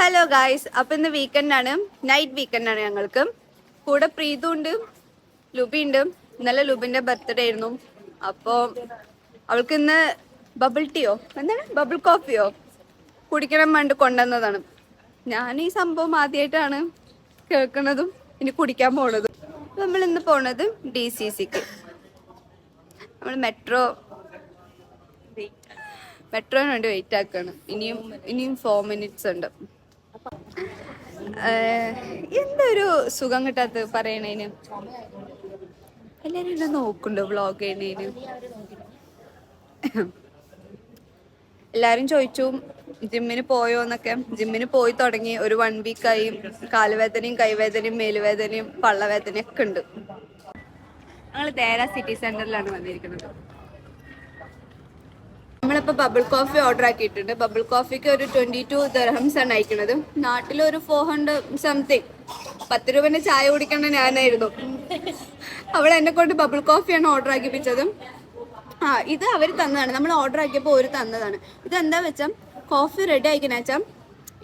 Hello guys, അപ്പൊ ഇന്ന് വീക്കെൻഡാണ്, night വീക്കെൻഡാണ് ഞങ്ങൾക്ക്. കൂടെ പ്രീതു ഉണ്ട്, ലുബി ഉണ്ട്. ഇന്നലെ ലുബിന്റെ ബർത്ത്ഡേ ആയിരുന്നു. അപ്പോൾ അവൾക്ക് ഇന്ന് ബബിൾ ടീയോ എന്താണ് ബബിൾ കോഫിയോ കുടിക്കണം വേണ്ടി കൊണ്ടുവന്നതാണ്. ഞാൻ ഈ സംഭവം ആദ്യമായിട്ടാണ് കേൾക്കുന്നതും ഇനി കുടിക്കാൻ പോണതും. നമ്മൾ ഇന്ന് പോണത് DCCക്ക്. നമ്മൾ മെട്രോന് വേണ്ടി വെയിറ്റ് ആക്കാണ്. ഇനിയും 4 minutes ഉണ്ട്. എന്തൊരു സുഖം കിട്ടാത്ത പറയണേന്. എല്ലാരും എന്നെ നോക്കുന്നുണ്ടോ വ്ളോഗ് ചെയ്യണേന്? എല്ലാരും ചോദിച്ചു ജിമ്മിന് പോയോ എന്നൊക്കെ. ജിമ്മിന് പോയി തുടങ്ങി ഒരു 1 വീക്കായി. കാലുവേദനയും കൈവേദനയും മേലുവേദനയും പള്ളവേദനയും ഒക്കെ ഉണ്ട്. ഞങ്ങൾ ദേര സിറ്റി സെന്ററിലാണ് വന്നിരിക്കുന്നത്. നമ്മളിപ്പോൾ ബബിൾ കോഫി ഓർഡർ ആക്കിയിട്ടുണ്ട്. ബബിൾ കോഫിക്ക് ഒരു 22 dirhams ആണ് അയക്കുന്നത്. നാട്ടിലൊരു 400 സംതിങ്. 10 രൂപന്റെ ചായ കുടിക്കേണ്ട ഞാനായിരുന്നു. അവൾ എന്നെ കൊണ്ട് ബബിൾ കോഫിയാണ് ഓർഡർ ആക്കിപ്പിച്ചത്. ഇത് അവർ തന്നതാണ്. നമ്മൾ ഓർഡർ ആക്കിയപ്പോൾ അവർ തന്നതാണ്. ഇതെന്താ വെച്ചാൽ കോഫി റെഡി ആയിക്കണ വെച്ചാൽ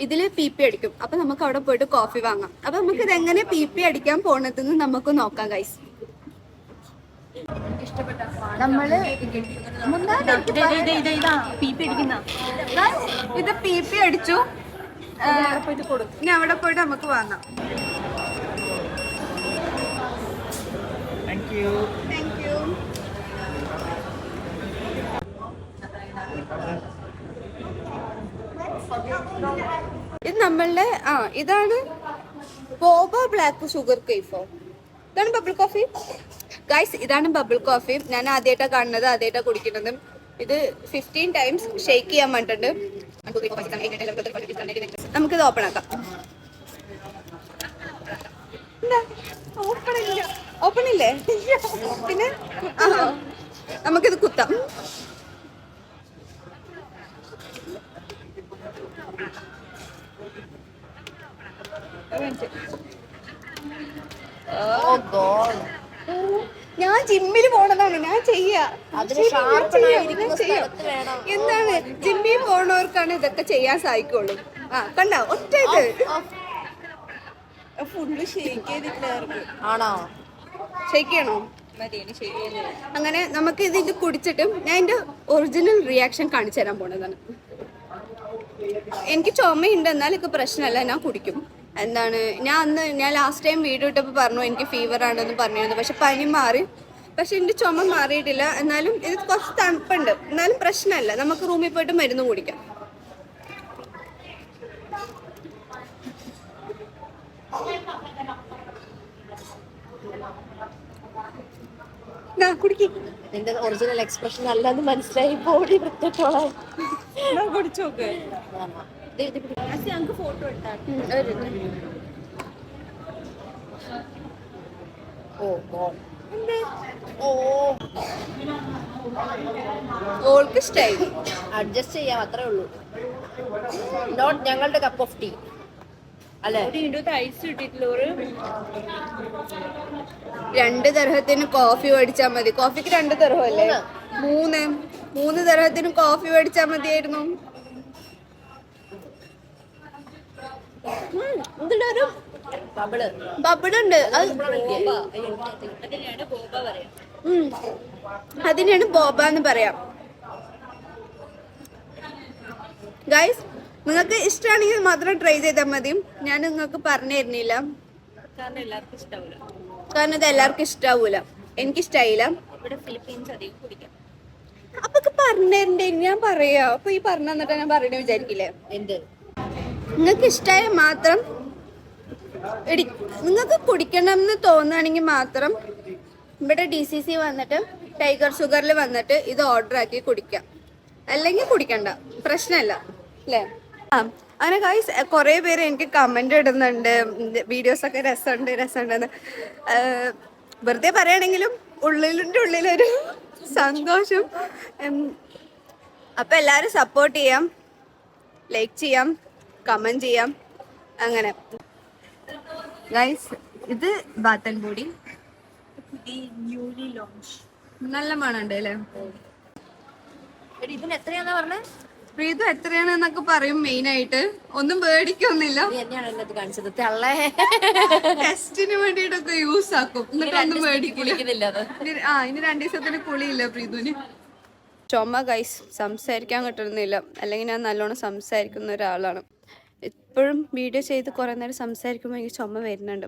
ഇതിൽ PP അടിക്കും. അപ്പം നമുക്ക് അവിടെ പോയിട്ട് കോഫി വാങ്ങാം. അപ്പം നമുക്ക് ഇതെങ്ങനെ PP അടിക്കാൻ പോണതെന്ന് നമുക്ക് നോക്കാം ഗൈസ്. നമ്മള് ഇത് PP അടിച്ചു. ഇനി അവിടെ പോയിട്ട് നമുക്ക് വാങ്ങാം. Thank you. ഇത് നമ്മളുടെ ഇതാണ് ബോബ ബ്ലാക്ക് ഷുഗർ കേഫോ. ഇതാണ് ബബിൾ കോഫി ഗൈസ്. ഇതാണ് ബബിൾ കോഫി. ഞാൻ ആദ്യമായിട്ടാണ് കാണുന്നത്, ആദ്യമായിട്ടാണ് കുടിക്കുന്നത്. ഇത് 15 times ഷെയ്ക്ക് ചെയ്യാൻ വേണ്ടിട്ടുണ്ട്. നമുക്കിത് ഓപ്പൺ ആക്കാം. ഓപ്പൺ ഇല്ലേ? പിന്നെ നമുക്കിത് കുത്താം. ഞാൻ ജിമ്മിൽ പോണതാണ്. ഞാൻ എന്താണ് ജിമ്മിൽ പോണവർക്കാണ് ഇതൊക്കെ ചെയ്യാൻ സാധിക്കുള്ളൂ. കണ്ട ഒറ്റ ഫുള്ള് ഷെയ്ക്ക് ചെയ്തിട്ടില്ലായിരുന്നു. ആണോ? ഷെയ്ക്ക് ചെയ്യണോ? അങ്ങനെ നമുക്ക് ഇത് കുടിച്ചിട്ട് ഞാൻ എൻ്റെ ഒറിജിനൽ റിയാക്ഷൻ കാണിച്ചു തരാൻ പോണതാണ്. എനിക്ക് ചുമയുണ്ട്, എന്നാലും എനിക്ക് പ്രശ്നമല്ല, ഞാൻ കുടിക്കും. എന്താണ് ഞാൻ ലാസ്റ്റ് ടൈം വീഡിയോ ഇട്ടപ്പോൾ പറഞ്ഞു എനിക്ക് ഫീവർ ആണെന്ന് പറഞ്ഞിരുന്നു. പക്ഷെ പനി മാറി, പക്ഷെ എൻ്റെ ചുമ മാറിയിട്ടില്ല. എന്നാലും ഇത് കുറച്ച് തണുപ്പുണ്ട്, എന്നാലും പ്രശ്നമല്ല. നമുക്ക് റൂമിൽ പോയിട്ട് മരുന്ന് കുടിക്കാം. നിന്റെ ഒറിജിനൽ എക്സ്പ്രഷൻ അല്ലാന്ന് മനസ്സിലായി. ബോഡി വൃത്തിട്ടോളാം. കുടിച്ചോക്ക്. ഫോട്ടോ ഓൾക്ക് ഇഷ്ടായി. അഡ്ജസ്റ്റ് ചെയ്യാം, അത്രേ ഉള്ളൂ. നോട്ട് ഞങ്ങളുടെ കപ്പ് ഓഫ് ടീ അല്ലേ? 2 ദിർഹത്തിന് കോഫി മേടിച്ചാൽ മതി. കോഫിക്ക് 2 ദിർഹം അല്ലേ? 3 ദിർഹത്തിന് കോഫി മേടിച്ചാൽ മതിയായിരുന്നു. ഇതിലൊരു ബബിളുണ്ട്. അതിനാണ് ബോബ എന്ന് പറയാം. ഗൈസ്, നിങ്ങൾക്ക് ഇഷ്ടമാണെങ്കിൽ മാത്രം ട്രൈ ചെയ്താൽ മതി. ഞാൻ നിങ്ങൾക്ക് പറഞ്ഞു തരുന്നില്ല, കാരണം ഇത് എല്ലാവർക്കും ഇഷ്ടാവൂല. എനിക്കിഷ്ടായില്ല. അപ്പൊ പറഞ്ഞു തരണ്ടേ? ഞാൻ പറയാ. അപ്പൊ ഈ പറഞ്ഞു തന്നിട്ട് ഞാൻ പറയണ വിചാരിക്കില്ലേ? നിങ്ങൾക്ക് ഇഷ്ടമായ മാത്രം നിങ്ങൾക്ക് കുടിക്കണം എന്ന് തോന്നുകയാണെങ്കിൽ മാത്രം ഇവിടെ DCC വന്നിട്ട് ടൈഗർ ഷുഗറിൽ വന്നിട്ട് ഇത് ഓർഡർ ആക്കി കുടിക്കാം. അല്ലെങ്കിൽ കുടിക്കണ്ട, പ്രശ്നമല്ല അല്ലേ? അങ്ങനെ ഗൈസ്, കുറേ പേര് എനിക്ക് കമന്റ് ഇടുന്നുണ്ട് വീഡിയോസൊക്കെ രസമുണ്ടെന്ന്. വെറുതെ പറയുകയാണെങ്കിലും ഉള്ളിലൊരു സന്തോഷം. അപ്പം എല്ലാവരും സപ്പോർട്ട് ചെയ്യാം, ലൈക്ക് ചെയ്യാം, കമന്റ് ചെയ്യാം. അങ്ങനെ ഗൈസ്, ഇത് ബാത്തൻ പൊടി നല്ല മണമുണ്ട് അല്ലേ? ഇതിന് എത്രയാന്നാ പറഞ്ഞേ? പ്രീതു എത്രയാണെന്നൊക്കെ പറയും മെയിൻ ആയിട്ട്. ഒന്നും പേടിക്കൊന്നുമില്ല. എന്നെയാണ് എന്നത് കാണിച്ചത് തള്ളേ. ടെസ്റ്റിന് വേണ്ടിട്ടൊക്കെ യൂസ് ആക്കും, എന്നിട്ട് ഒന്നും മേടിക്കില്ല. ഇനി 2 ദിവസത്തിന് കുളിയില്ല പ്രീതുവിന്. ചുമ ഗൈസ്, സംസാരിക്കാൻ കിട്ടുന്നില്ല. അല്ലെങ്കിൽ ഞാൻ നല്ലോണം സംസാരിക്കുന്ന ഒരാളാണ്. എപ്പോഴും വീഡിയോ ചെയ്ത് കുറേ നേരം സംസാരിക്കുമ്പോൾ എനിക്ക് ചുമ വരുന്നുണ്ട്.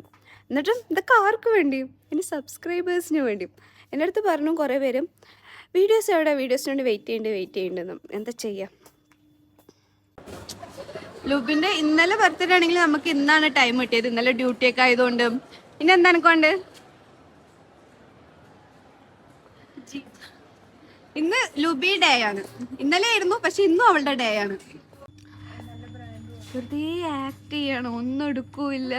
എന്നിട്ടും ഇതൊക്കെ ആർക്ക് വേണ്ടിയും? എൻ്റെ സബ്സ്ക്രൈബേഴ്സിന് വേണ്ടിയും. എൻ്റെ അടുത്ത് പറഞ്ഞു കുറേ പേര്, വീഡിയോസ് എവിടെ, വീഡിയോസിന് വേണ്ടി വെയിറ്റ് ചെയ്യേണ്ടെന്ന്. എന്താ ചെയ്യുക? ലുബിൻ്റെ ഇന്നലെ ബർത്ത്ഡേ ആണെങ്കിൽ നമുക്ക് ഇന്നാണ് ടൈം കിട്ടിയത്. ഇന്നലെ ഡ്യൂട്ടി ഒക്കെ ആയതുകൊണ്ട്. ഇനി എന്താ എനിക്കൊണ്ട്? ഇന്ന് ലുബി ഡേ ആണ്. ഇന്നലെ ആയിരുന്നു, പക്ഷെ ഇന്നും അവളുടെ ഡേ ആണ്. വെറുതെ ആക്ട് ചെയ്യണം, ഒന്നും എടുക്കൂല്ല.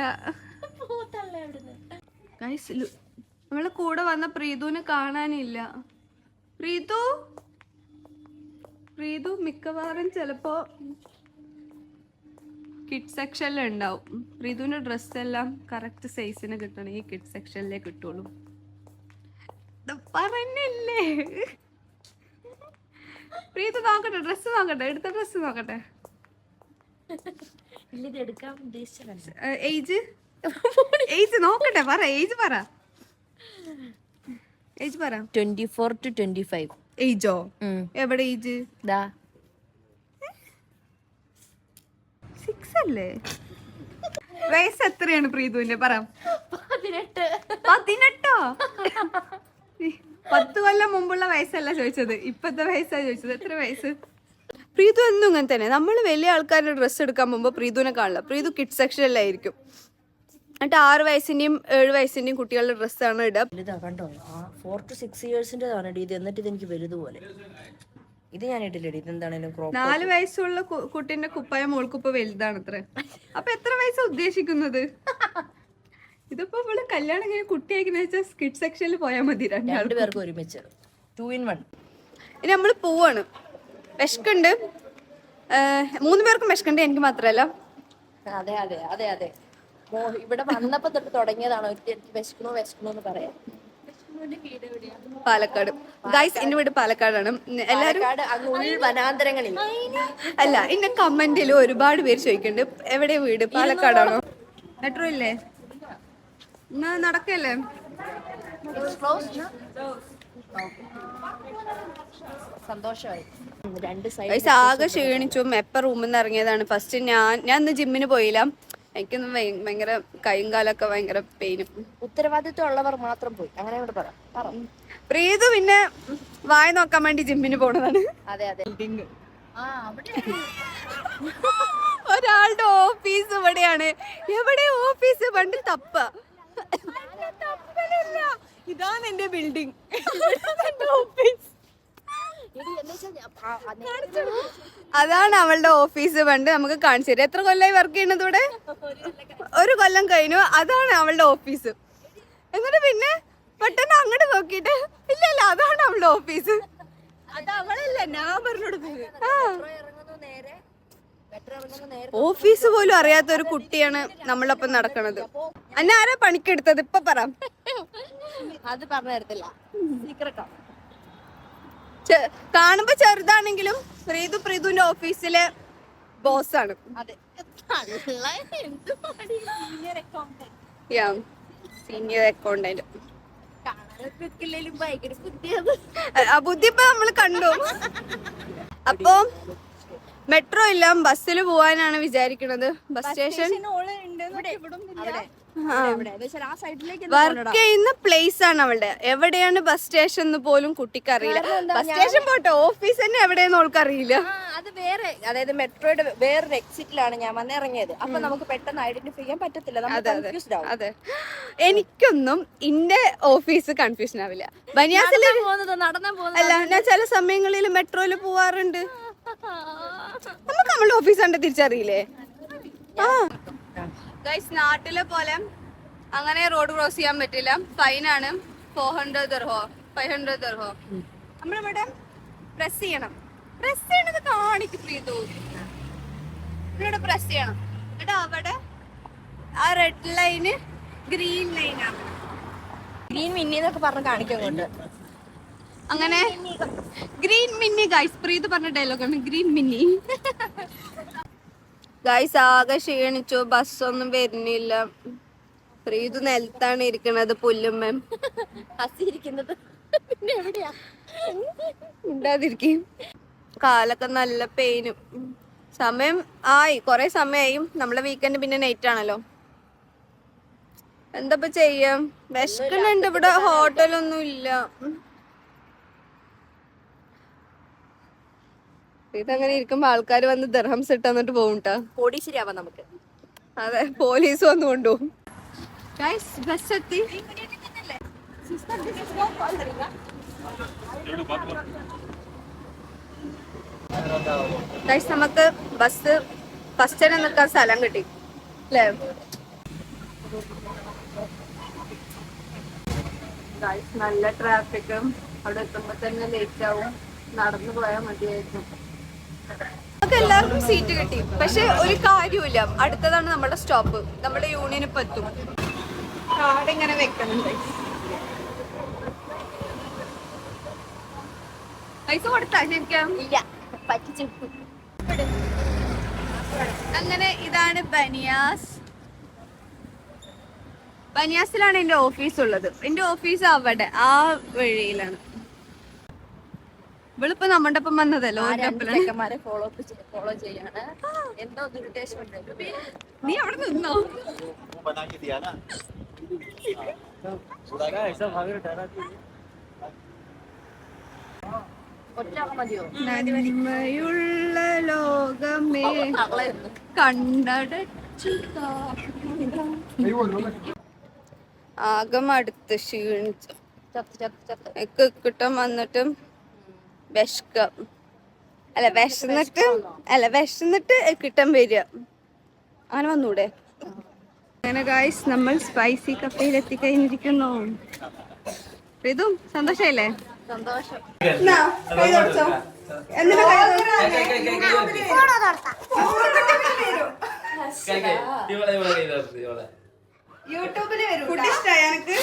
നമ്മളെ കൂടെ വന്ന പ്രീതുവിനെ കാണാനില്ല. പ്രീതു മിക്കവാറും ചിലപ്പോ കിഡ് സെക്ഷനിൽ ഉണ്ടാവും. പ്രീതുവിന്റെ ഡ്രസ്സെല്ലാം കറക്റ്റ് സൈസിന് കിട്ടണമെങ്കിൽ കിഡ് സെക്ഷനിലേ കിട്ടുള്ളൂ. പറഞ്ഞില്ലേ? പ്രീതു നോക്കട്ടെ, ഡ്രസ്സ് നോക്കട്ടെ, എടുത്ത ഡ്രസ്സ് നോക്കട്ടെ. ഏജ് നോക്കട്ടെ, പറ ഏജ് പറ. 24 to 25. ഏജോ? എവിടെ ഏജ്? 6 അല്ലേ? വയസ്സ് എത്രയാണ് പ്രീതുവിന്റെ? പറ. 18. 10 കൊല്ലം മുമ്പുള്ള വയസ്സല്ല ചോദിച്ചത്, ഇപ്പത്തെ വയസ്സാ ചോദിച്ചത്. എത്ര വയസ്സ്? പ്രീതു എന്നും ഇങ്ങനെ തന്നെ. നമ്മൾ വലിയ ആൾക്കാരുടെ ഡ്രസ്സ് എടുക്കാൻ പോകുമ്പോൾ പ്രീതുവിനെ കാണില്ല. പ്രീതു കിഡ് സെക്ഷനിലായിരിക്കും. എന്നിട്ട് 6 വയസ്സിന്റെയും 7 വയസ്സിന്റെയും കുട്ടികളുടെ ഡ്രസ്സാണ് ഇടുക. കണ്ടോ, 4 to 6 ഇയേഴ്സിൻ്റെതാണ് ഇത്. എന്നിട്ട് ഇതെനിക്ക് വലുതുപോലെ. ഇത് ഞാൻ ഇട്ടില്ലടി. ഇതെന്താണേലും 4 വയസ്സുള്ള കുട്ടീന്റെ കുപ്പായം മോൾക്കിപ്പോ വലുതാണ് അത്ര. അപ്പൊ എത്ര വയസ്സാ ഉദ്ദേശിക്കുന്നത്? ഇതിപ്പോ ഇവള് കല്യാണം കഴിഞ്ഞ കുട്ടിയായിക്കുന്ന വെച്ചാൽ കിഡ് സെക്ഷനിൽ പോയാൽ മതി. 2 പേർക്ക് ഒരുമിച്ച് 2 in 1. ഇനി നമ്മള് പോവാണ്. വിശക്കുണ്ട്. 3 പേർക്കും വിശക്കുണ്ട്, എനിക്ക് മാത്രല്ല. അതെ അതെ അതെ അതെ. ഇവിടെ വന്നപ്പോ തൊട്ട് തുടങ്ങിയതാണോ വിശക്കണോ എന്ന് പറയാം. പാലക്കാട് ഗൈസ്, എന്റെ വീട് പാലക്കാടാണ്. എല്ലാരും വനാന്തരങ്ങളിൽ അല്ല, എന്റെ കമന്റിൽ ഒരുപാട് പേര് ചോദിക്കുന്നുണ്ട് എവിടെ വീട്, പാലക്കാടാണോ? മെട്രോ ഇല്ലേ? നടക്കല്ലേ? സന്തോഷമായി. ആകെ ക്ഷീണിച്ചു. എപ്പ റൂമിൽ നിന്ന് ഇറങ്ങിയതാണ്. ഫസ്റ്റ് ഞാൻ ഇന്ന് ജിമ്മിന് പോയില്ല. എനിക്കൊന്നും ഭയങ്കര കൈയും കാലൊക്കെ ഭയങ്കര പെയിനും. ഉത്തരവാദിത്വം ഉള്ളവർ മാത്രം പോയി, അങ്ങനെ പറ. പ്രീതു പിന്നെ വായ നോക്കാൻ വേണ്ടി ജിമ്മിന് പോണതാണ്. അതെ അതെ. ഒരാളുടെ ഓഫീസ് ഇവിടെയാണ്. എവിടെ ഓഫീസ്? പണ്ട് ഇതാണ് എന്റെ ബിൽഡിംഗ്, ഓഫീസ്. അതാണ് അവളുടെ ഓഫീസ്. പണ്ട് നമുക്ക് കാണിച്ചു തരാം. എത്ര കൊല്ലമായി വർക്ക് ചെയ്യുന്നത് ഇവിടെ? 1 കൊല്ലം കഴിഞ്ഞു. അതാണ് അവളുടെ ഓഫീസ്. എന്നിട്ട് പിന്നെ പെട്ടെന്ന് അങ്ങോട്ട് നോക്കിട്ട് ഇല്ല അതാണ് അവളുടെ ഓഫീസ്. അത് അവളല്ല, ഞാൻ പറഞ്ഞോട്. ഓഫീസ് പോലും അറിയാത്ത ഒരു കുട്ടിയാണ് നമ്മളൊപ്പം നടക്കണത്. അന്നെ ആരാ പണിക്കെടുത്തത്? ഇപ്പൊ പറ. അത് പറഞ്ഞു തരത്തില്ല, കാണുമ്പോ ചെറുതാണെങ്കിലും പ്രീതുവിന്റെ ഓഫീസിലെ ബോസാണ്. Senior accountant. ബുദ്ധി ഇപ്പൊ നമ്മള് കണ്ടു. അപ്പൊ മെട്രോ ഇല്ല, ബസ്സിൽ പോവാനാണ് വിചാരിക്കണത്. ബസ് സ്റ്റേഷൻ വർക്ക് ചെയ്യുന്ന പ്ലേസ് ആണ് അവളുടെ. എവിടെയാണ് ബസ് സ്റ്റേഷൻ എന്ന് പോലും കുട്ടിക്ക് അറിയില്ല. ബസ് സ്റ്റേഷൻ പോട്ടെ, ഓഫീസ് തന്നെ എവിടെയെന്ന് അവൾക്ക് അറിയില്ല. അത് വേറെ, അതായത് മെട്രോയുടെ വേറൊരു എക്സിറ്റിലാണ് ഞാൻ വന്നിറങ്ങിയത്. അപ്പൊ നമുക്ക് പെട്ടെന്ന് ഐഡന്റിഫൈ ചെയ്യാൻ പറ്റത്തില്ല. അതെ, എനിക്കൊന്നും ഇന്റെ ഓഫീസ് കൺഫ്യൂഷൻ ആവില്ല. ബനിയാസില് അല്ല, ഞാൻ ചില സമയങ്ങളിൽ മെട്രോയിൽ പോവാറുണ്ട്. നമുക്ക് നമ്മളുടെ ഓഫീസ് കണ്ട് തിരിച്ചറിയില്ലേ? നാട്ടിലെ പോലെ അങ്ങനെ റോഡ് ക്രോസ് ചെയ്യാൻ പറ്റില്ല. ഫൈനാണ്. 400 ദിർഹം 500 ദിർഹം. നമ്മളിവിടെ പ്രസ് ചെയ്യണം. പ്രസ് ചെയ്യണത് കാണിക്കും പ്രീതു. ഇവിടെ പ്രസ് ചെയ്യണം. എന്നിട്ട് അവിടെ ആ റെഡ് ലൈന് ഗ്രീൻ ലൈനാണ്. ഗ്രീൻ മിന്നിന്നൊക്കെ പറഞ്ഞ് കാണിക്കുന്നുണ്ട്. അങ്ങനെ ഗ്രീൻ മിന്നി ഗൈസ്, പ്രീത് പറഞ്ഞ ഡയലോഗാണ് ഗ്രീൻ മിന്നി. ഗൈസ് ആകെ ക്ഷീണിച്ചു, ബസ്സൊന്നും വരുന്നില്ല. പ്രീത് നിലത്താണ് ഇരിക്കണത്, പുല്ലുമ്മൻ ഹസിയിരിക്കുന്നത് പിന്നെ എവിടെയാ ഉണ്ടാതിരിക്കും. കാലൊക്കെ നല്ല പെയിനും. സമയം ആയി, കൊറേ സമയമായി. നമ്മളെ വീക്കെൻഡ് പിന്നെ നൈറ്റ് ആണല്ലോ. എന്താ ചെയ്യാം, വിശക്കുന്നുണ്ട്. ഇവിടെ ഹോട്ടലൊന്നും ഇല്ല. ഇതങ്ങനെ ഇരിക്കുമ്പോ ആൾക്കാർ വന്ന് ദിർഹംസ് ഇട്ട് തന്നിട്ട് പോകുംട്ടാ. കോടീശ്വരിയാവാം നമുക്ക്. അതെ, പോലീസ് വന്ന് കൊണ്ടുപോകും. ബസ് എത്തി. നമുക്ക് ബസ് ഫസ്റ്റ് തന്നെ നിൽക്കാൻ സ്ഥലം കിട്ടി അല്ലേ? നല്ല ട്രാഫിക്കും, അവിടെ എത്തുമ്പോ തന്നെ ലേറ്റ് ആവും. നടന്നു പോയാൽ മതിയായിരുന്നു. നമുക്ക് എല്ലാവർക്കും സീറ്റ് കിട്ടി, പക്ഷെ ഒരു കാര്യമില്ല. അടുത്തതാണ് നമ്മുടെ സ്റ്റോപ്പ്. നമ്മുടെ യൂണിയൻ ഇപ്പൊ എത്തും. കാർഡ് ഇങ്ങനെ വെക്കുന്നുണ്ട്. പൈസ കൊടുത്താ ശരിക്കും? ഇല്ല, പറ്റിച്ചു. അങ്ങനെ ഇതാണ് ബനിയാസ്. ബനിയാസിലാണ് എന്റെ ഓഫീസ് ഉള്ളത്. എന്റെ ഓഫീസ് അവിടെ ആ വഴിയിലാണ്. ഇവളിപ്പോ നമ്മുടെ ഒപ്പം വന്നതല്ലോ. ഫോളോ ചെയ്യാണ്. എന്തോ ദുരുദ്ദേശം ഉണ്ട്. നീ അവിടെ നിന്നോ? നന്മയുള്ള ലോകമേ കണ്ടടച്ചു. ആകം അടുത്ത് ക്ഷീണിച്ചു കിട്ടും. വന്നിട്ടും വിശന്നിട്ട് കിട്ടാൻ വരിക. അങ്ങനെ വന്നൂടെ? അങ്ങനെ ഗായ്സ്, നമ്മൾ സ്പൈസി കഫേയിൽ എത്തിക്കഴിഞ്ഞിരിക്കുന്നു. ഇതും സന്തോഷല്ലേ? സന്തോഷം. യൂട്യൂബില് വരും. ഫുഡ് ഇഷ്ടമായി എനിക്ക്.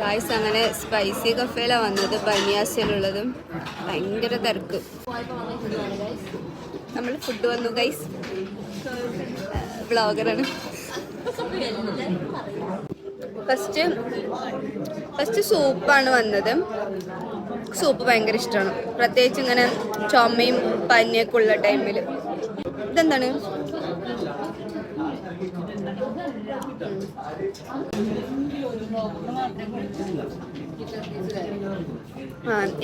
ഗായ്സ്, അങ്ങനെ സ്പൈസി കഫേയിലാ വന്നത്, ബനിയാസിലുള്ളതും. ഭയങ്കര തിരക്ക്. നമ്മൾ ഫുഡ് വന്നു ഗൈസ്. വ്ളോഗറാണ്. ഫസ്റ്റ് സൂപ്പാണ് വന്നത്. സൂപ്പ് ഭയങ്കര ഇഷ്ടമാണ്, പ്രത്യേകിച്ച് ഇങ്ങനെ ചുമയും പനിയൊക്കെ ഉള്ള ടൈമിൽ. ഇതെന്താണ്?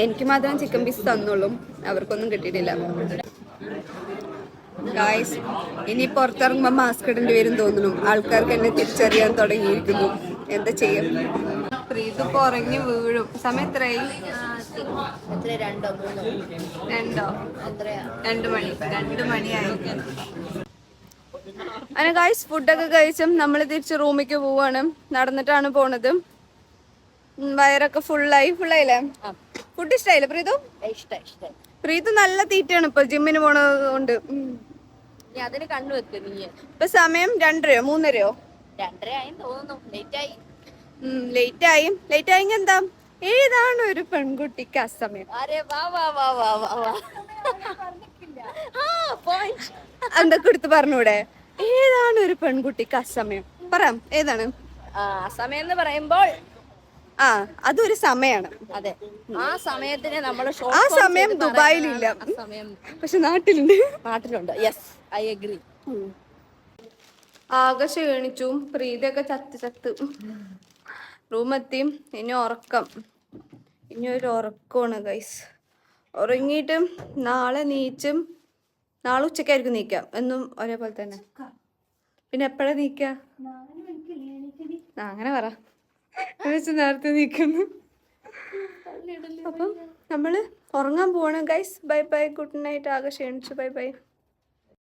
എനിക്ക് മാത്രം ചിക്കൻ പീസ് തന്നുള്ളൂ, അവർക്കൊന്നും കിട്ടിയിട്ടില്ല. ഗായ്സ്, ഇനി പുറത്തിറങ്ങുമ്പോൾ മാസ്ക് ഇടേണ്ടി വരും തോന്നുന്നു. ആൾക്കാർക്ക് എന്നെ തിരിച്ചറിയാൻ തുടങ്ങിയിരിക്കുന്നു. എന്താ ചെയ്യും? പ്രീത് കുറഞ്ഞു വീഴും. സമയം എത്രയായി? 2 മണിയായി. അങ്ങനെ ഗായ്സ്, ഫുഡൊക്കെ കഴിച്ചും നമ്മൾ തിരിച്ച് റൂമിലേക്ക് പോവാണ്. നടന്നിട്ടാണ് പോണത്. വയറൊക്കെ ഫുള്ളായില്ലേ? ഫുഡ് ഇഷ്ടായില്ലേ പ്രീതു? പ്രീതു നല്ല തീറ്റയാണ് ഇപ്പൊ, ജിമ്മിന് പോണത് കൊണ്ട്. അതിന് കണ്ണു വെക്ക് നീ. ഇപ്പൊ സമയം 2:30 3:30 2:30 തോന്നുന്നു. ലേറ്റ് ആയി എന്താ? ഏതാണ് ഒരു പെൺകുട്ടിക്ക് അസമയം? എന്തൊക്കെ എടുത്ത് പറഞ്ഞൂടെ? ഏതാണ് ഒരു പെൺകുട്ടിക്ക് അസമയം? പറയാം, ഏതാണ് അസമയം എന്ന് പറയുമ്പോൾ അതൊരു സമയാണ്. അതെ, ആ സമയത്തിന് നമ്മൾ ആ സമയം ദുബായിലില്ല, പക്ഷെ നാട്ടിലുണ്ട്. Yes, I agree. ആകെ ക്ഷീണിച്ചു. പ്രീതിയൊക്കെ ചത്ത് റൂമെത്തി. ഇനി ഉറക്കം. ഇനി ഒരു ഉറക്കമാണ് ഗൈസ്. ഉറങ്ങിയിട്ട് നാളെ ഉച്ചക്കായിരിക്കും നീക്കാം. എന്നും ഒരേപോലെ തന്നെ. പിന്നെ എപ്പോഴാ നീക്ക? അങ്ങനെ പറ. നേരത്തെ നീക്കുന്നു. അപ്പം നമ്മള് ഉറങ്ങാൻ പോവാണ് guys. Bye bye, good night. ആകെ ക്ഷീണിച്ചു. Bye bye.